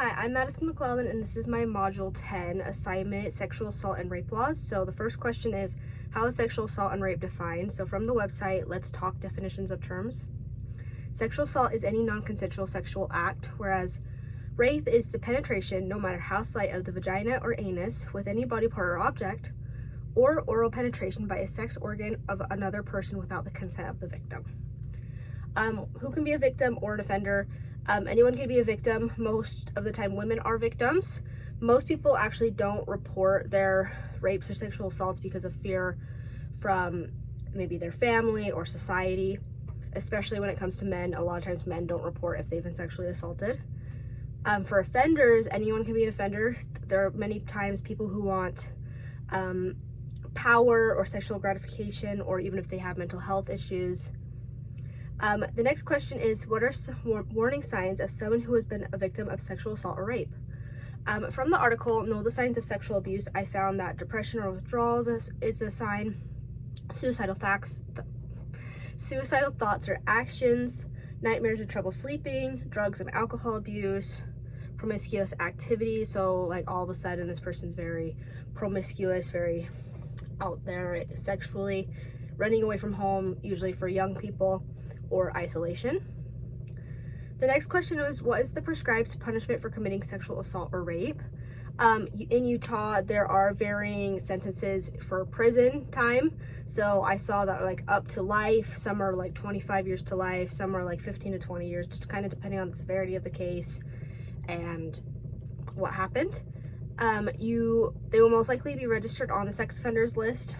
Hi, I'm Madison McClellan, and this is my Module 10 assignment, Sexual Assault and Rape Laws. So the first question is, how is sexual assault and rape defined? So from the website, Let's Talk Definitions of Terms. Sexual assault is any non-consensual sexual act, whereas rape is the penetration, no matter how slight, of the vagina or anus with any body part or object, or oral penetration by a sex organ of another person without the consent of the victim. Who can be a victim or an offender? Anyone can be a victim. Most of the time women are victims. Most people actually don't report their rapes or sexual assaults because of fear from maybe their family or society, especially when it comes to men. A lot of times men don't report if they've been sexually assaulted. For offenders, anyone can be an offender. There are many times people who want power or sexual gratification, or even if they have mental health issues. The next question is, what are some warning signs of someone who has been a victim of sexual assault or rape? From the article, Know the Signs of Sexual Abuse, I found that depression or withdrawals is a sign, suicidal thoughts or actions, nightmares or trouble sleeping, drugs and alcohol abuse, promiscuous activity. So like all of a sudden this person's very promiscuous, very out there sexually, running away from home, usually for young people, or isolation. The next question is, what is the prescribed punishment for committing sexual assault or rape? In Utah, there are varying sentences for prison time. So I saw that like up to life, some are like 25 years to life, some are like 15 to 20 years, just kind of depending on the severity of the case and what happened. They will most likely be registered on the sex offenders list.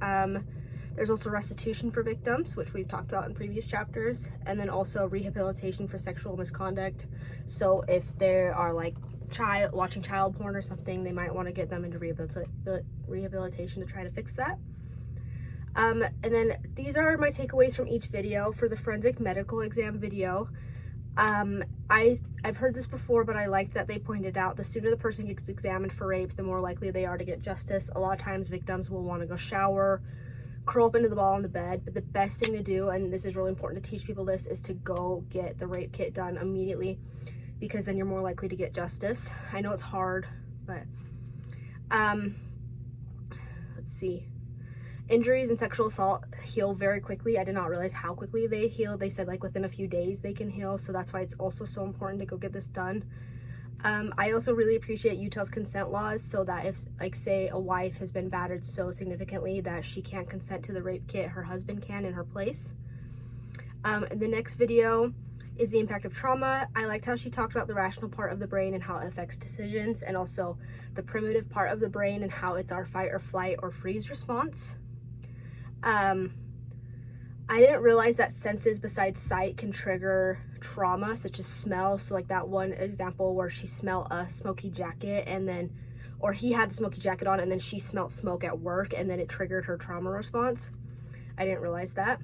There's also restitution for victims, which we've talked about in previous chapters, and then also rehabilitation for sexual misconduct. So if they are like watching child porn or something, they might want to get them into rehabilitation to try to fix that. And then these are my takeaways from each video. For the forensic medical exam video, I've heard this before, but I liked that they pointed out the sooner the person gets examined for rape, the more likely they are to get justice. A lot of times victims will want to go shower, curl up into the ball in the bed, but the best thing to do, and this is really important to teach people this, is to go get the rape kit done immediately, because then you're more likely to get justice. I know it's hard, but let's see. Injuries and sexual assault heal very quickly. I did not realize how quickly they heal. They said like within a few days they can heal, so that's why it's also so important to go get this done. I also really appreciate Utah's consent laws, so that if, like, say a wife has been battered so significantly that she can't consent to the rape kit, her husband can in her place. The next video is the impact of trauma. I liked how she talked about the rational part of the brain and how it affects decisions, and also the primitive part of the brain and how it's our fight or flight or freeze response. I didn't realize that senses besides sight can trigger trauma, such as smell. So like that one example where she smelled a smoky jacket, and then, or he had the smoky jacket on, and then she smelled smoke at work, and then it triggered her trauma response. I didn't realize that.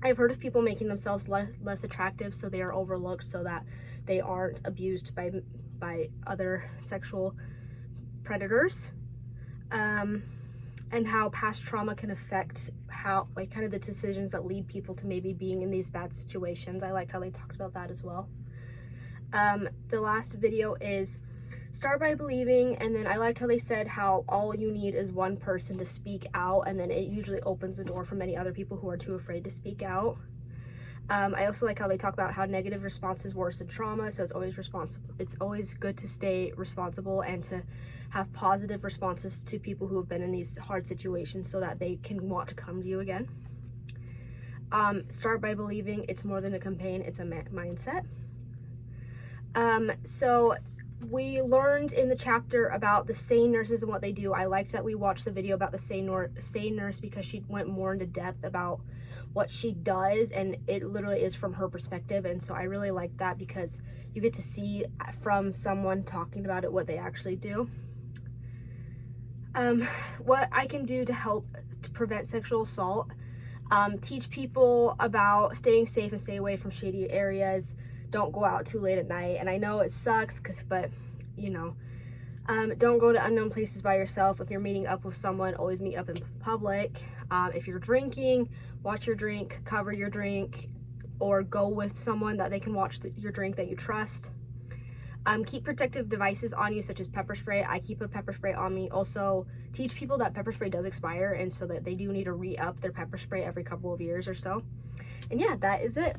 I've heard of people making themselves less attractive so they are overlooked, so that they aren't abused by other sexual predators. And how past trauma can affect how, like, kind of the decisions that lead people to maybe being in these bad situations. I liked how they talked about that as well. The last video is start by believing, and then I liked how they said how all you need is one person to speak out, and then it usually opens the door for many other people who are too afraid to speak out. I also like how they talk about how negative responses worsen trauma, so it's always good to stay responsible and to have positive responses to people who have been in these hard situations so that they can want to come to you again. Start by believing. It's more than a campaign, it's a mindset. So we learned in the chapter about the SANE nurses and what they do. I liked that we watched the video about the SANE nurse because she went more into depth about what she does, and it literally is from her perspective, and so I really like that because you get to see from someone talking about it what they actually do. What I can do to help to prevent sexual assault: teach people about staying safe and stay away from shady areas. Don't go out too late at night, and I know it sucks but you know, don't go to unknown places by yourself. If you're meeting up with someone, always meet up in public. If you're drinking, watch your drink, cover your drink, or go with someone that they can watch your drink that you trust. Keep protective devices on you, such as pepper spray. I keep a pepper spray on me. Also, teach people that pepper spray does expire, and so that they do need to re-up their pepper spray every couple of years or so. And yeah, that is it.